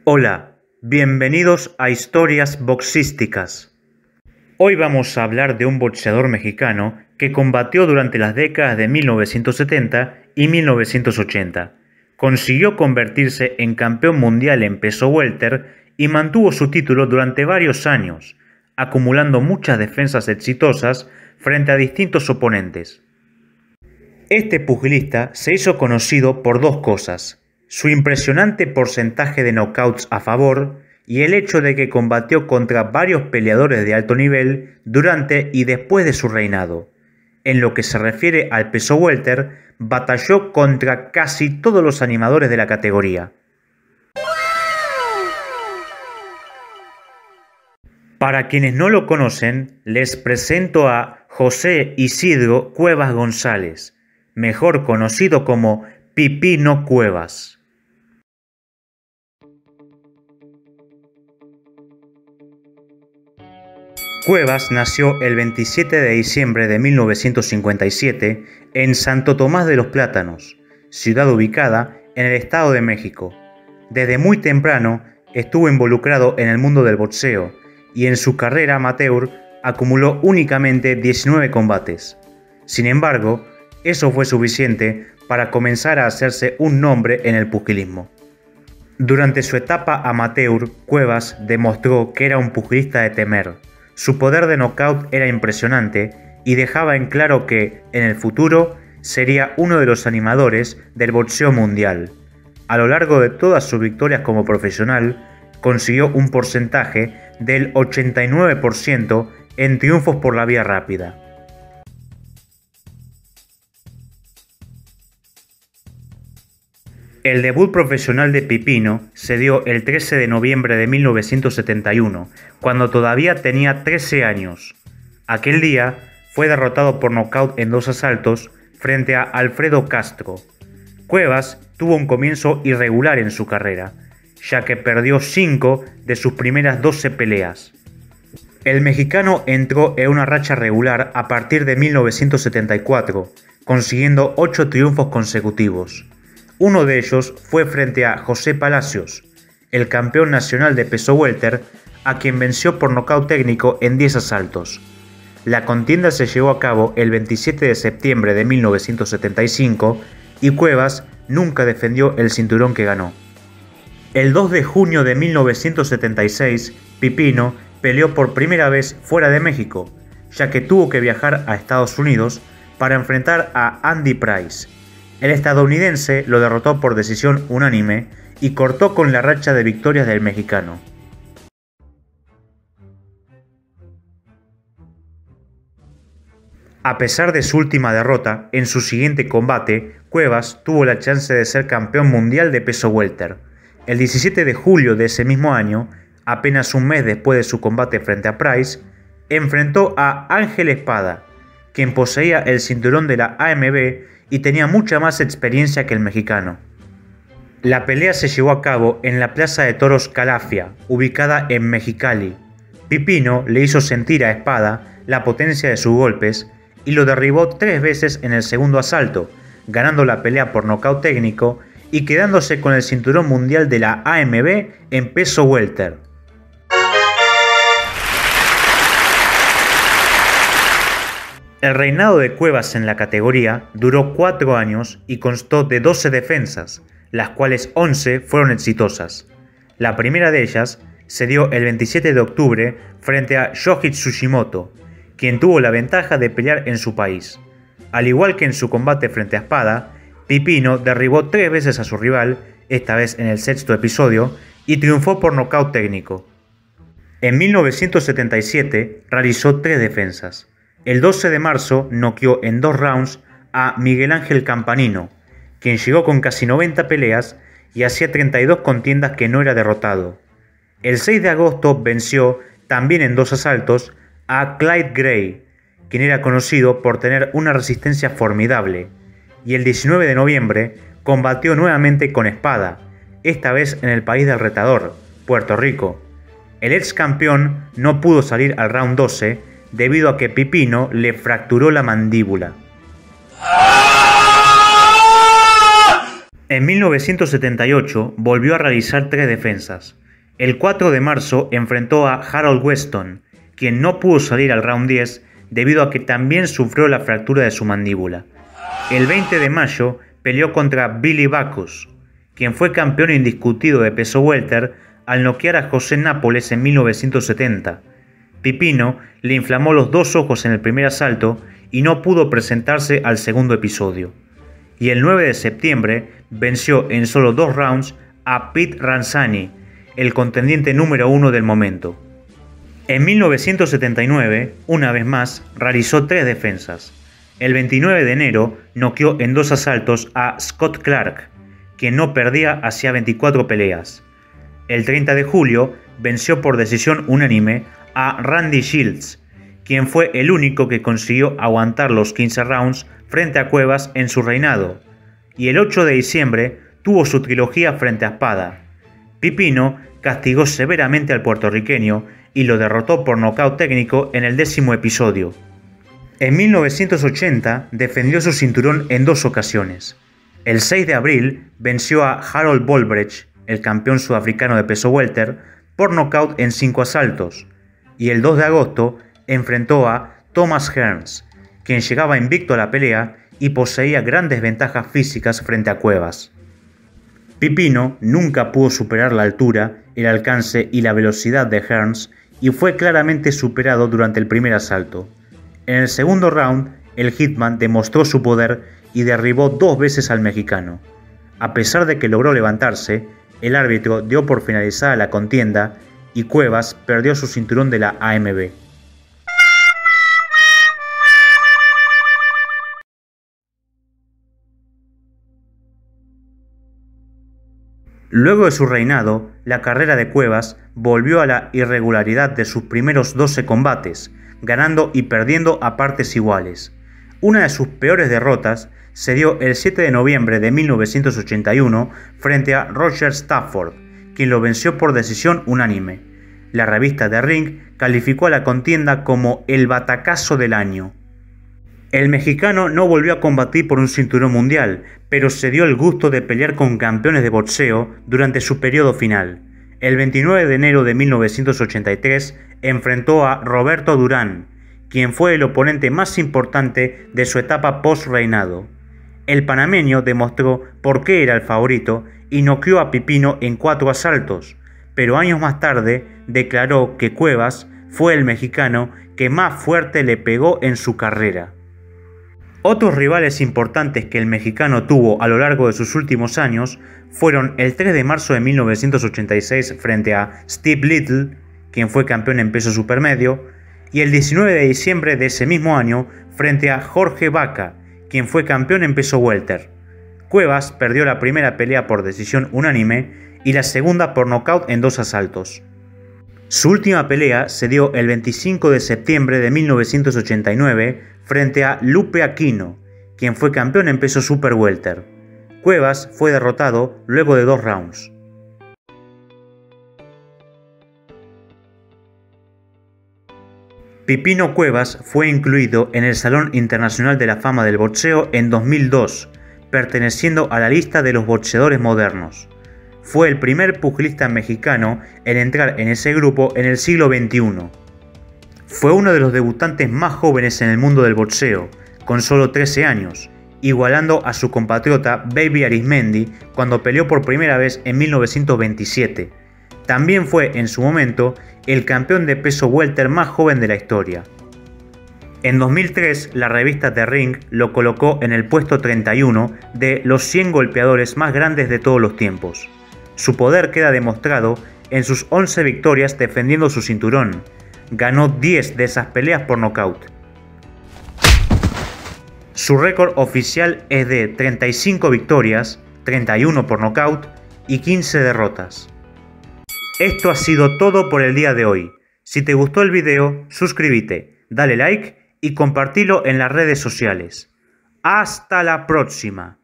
Hola, bienvenidos a Historias Boxísticas. Hoy vamos a hablar de un boxeador mexicano que combatió durante las décadas de 1970 y 1980. Consiguió convertirse en campeón mundial en peso welter y mantuvo su título durante varios años, acumulando muchas defensas exitosas frente a distintos oponentes. Este pugilista se hizo conocido por dos cosas: su impresionante porcentaje de knockouts a favor y el hecho de que combatió contra varios peleadores de alto nivel durante y después de su reinado. En lo que se refiere al peso welter, batalló contra casi todos los animadores de la categoría. Para quienes no lo conocen, les presento a José Isidro Cuevas González, mejor conocido como Pipino Cuevas. Cuevas nació el 27 de diciembre de 1957 en Santo Tomás de los Plátanos, ciudad ubicada en el Estado de México. Desde muy temprano estuvo involucrado en el mundo del boxeo y en su carrera amateur acumuló únicamente 19 combates. Sin embargo, eso fue suficiente para comenzar a hacerse un nombre en el pugilismo. Durante su etapa amateur, Cuevas demostró que era un pugilista de temer. Su poder de knockout era impresionante y dejaba en claro que, en el futuro, sería uno de los animadores del boxeo mundial. A lo largo de todas sus victorias como profesional, consiguió un porcentaje del 89% en triunfos por la vía rápida. El debut profesional de Pipino se dio el 13 de noviembre de 1971, cuando todavía tenía 13 años. Aquel día fue derrotado por nocaut en 2 asaltos frente a Alfredo Castro. Cuevas tuvo un comienzo irregular en su carrera, ya que perdió 5 de sus primeras 12 peleas. El mexicano entró en una racha regular a partir de 1974, consiguiendo 8 triunfos consecutivos. Uno de ellos fue frente a José Palacios, el campeón nacional de peso welter, a quien venció por nocaut técnico en 10 asaltos. La contienda se llevó a cabo el 27 de septiembre de 1975 y Cuevas nunca defendió el cinturón que ganó. El 2 de junio de 1976, Pipino peleó por primera vez fuera de México, ya que tuvo que viajar a Estados Unidos para enfrentar a Andy Price. El estadounidense lo derrotó por decisión unánime y cortó con la racha de victorias del mexicano. A pesar de su última derrota, en su siguiente combate, Cuevas tuvo la chance de ser campeón mundial de peso welter. El 17 de julio de ese mismo año, apenas un mes después de su combate frente a Price, enfrentó a Ángel Espada, quien poseía el cinturón de la AMB y tenía mucha más experiencia que el mexicano. La pelea se llevó a cabo en la Plaza de Toros Calafia, ubicada en Mexicali. Pipino le hizo sentir a Espada la potencia de sus golpes y lo derribó 3 veces en el segundo asalto, ganando la pelea por nocaut técnico y quedándose con el cinturón mundial de la AMB en peso welter. El reinado de Cuevas en la categoría duró 4 años y constó de 12 defensas, las cuales 11 fueron exitosas. La primera de ellas se dio el 27 de octubre frente a Yoji Tsushimoto, quien tuvo la ventaja de pelear en su país. Al igual que en su combate frente a Espada, Pipino derribó 3 veces a su rival, esta vez en el 6º episodio, y triunfó por nocaut técnico. En 1977 realizó 3 defensas. El 12 de marzo noqueó en 2 rounds a Miguel Ángel Campanino, quien llegó con casi 90 peleas y hacía 32 contiendas que no era derrotado. El 6 de agosto venció, también en 2 asaltos, a Clyde Gray, quien era conocido por tener una resistencia formidable, y el 19 de noviembre combatió nuevamente con Espada, esta vez en el país del retador, Puerto Rico. El ex campeón no pudo salir al round 12 debido a que Pipino le fracturó la mandíbula. En 1978 volvió a realizar 3 defensas. El 4 de marzo enfrentó a Harold Weston, quien no pudo salir al round 10 debido a que también sufrió la fractura de su mandíbula. El 20 de mayo peleó contra Billy Backus, quien fue campeón indiscutido de peso welter al noquear a José Nápoles en 1970. Pipino le inflamó los 2 ojos en el primer asalto y no pudo presentarse al segundo episodio. Y el 9 de septiembre venció en solo 2 rounds a Pete Ranzani, el contendiente número 1 del momento. En 1979, una vez más, realizó 3 defensas. El 29 de enero noqueó en 2 asaltos a Scott Clark, quien no perdía hacía 24 peleas. El 30 de julio venció por decisión unánime a Randy Shields, quien fue el único que consiguió aguantar los 15 rounds frente a Cuevas en su reinado. Y el 8 de diciembre tuvo su trilogía frente a Espada. Pipino castigó severamente al puertorriqueño y lo derrotó por nocaut técnico en el 10º episodio. En 1980 defendió su cinturón en 2 ocasiones. El 6 de abril venció a Harold Bolbrecht, el campeón sudafricano de peso welter, por nocaut en 5 asaltos. Y el 2 de agosto enfrentó a Thomas Hearns, quien llegaba invicto a la pelea y poseía grandes ventajas físicas frente a Cuevas. Pipino nunca pudo superar la altura, el alcance y la velocidad de Hearns y fue claramente superado durante el primer asalto. En el segundo round, el Hitman demostró su poder y derribó 2 veces al mexicano. A pesar de que logró levantarse, el árbitro dio por finalizada la contienda y Cuevas perdió su cinturón de la AMB. Luego de su reinado, la carrera de Cuevas volvió a la irregularidad de sus primeros 12 combates, ganando y perdiendo a partes iguales. Una de sus peores derrotas se dio el 7 de noviembre de 1981 frente a Roger Stafford, quien lo venció por decisión unánime. La revista The Ring calificó a la contienda como el batacazo del año. El mexicano no volvió a combatir por un cinturón mundial, pero se dio el gusto de pelear con campeones de boxeo durante su periodo final. El 29 de enero de 1983 enfrentó a Roberto Durán, quien fue el oponente más importante de su etapa post-reinado. El panameño demostró por qué era el favorito y noqueó a Pipino en 4 asaltos, pero años más tarde declaró que Cuevas fue el mexicano que más fuerte le pegó en su carrera. Otros rivales importantes que el mexicano tuvo a lo largo de sus últimos años fueron el 3 de marzo de 1986 frente a Steve Little, quien fue campeón en peso supermedio, y el 19 de diciembre de ese mismo año frente a Jorge Vaca, quien fue campeón en peso welter. Cuevas perdió la primera pelea por decisión unánime y la segunda por nocaut en 2 asaltos. Su última pelea se dio el 25 de septiembre de 1989 frente a Lupe Aquino, quien fue campeón en peso super welter. Cuevas fue derrotado luego de 2 rounds. Pipino Cuevas fue incluido en el Salón Internacional de la Fama del Boxeo en 2002, perteneciendo a la lista de los boxeadores modernos. Fue el primer pugilista mexicano en entrar en ese grupo en el siglo XXI. Fue uno de los debutantes más jóvenes en el mundo del boxeo, con solo 13 años, igualando a su compatriota Baby Arismendi cuando peleó por primera vez en 1927. También fue, en su momento, el campeón de peso welter más joven de la historia. En 2003, la revista The Ring lo colocó en el puesto 31 de los 100 golpeadores más grandes de todos los tiempos. Su poder queda demostrado en sus 11 victorias defendiendo su cinturón. Ganó 10 de esas peleas por nocaut. Su récord oficial es de 35 victorias, 31 por nocaut y 15 derrotas. Esto ha sido todo por el día de hoy. Si te gustó el video, suscríbete, dale like y compartilo en las redes sociales. ¡Hasta la próxima!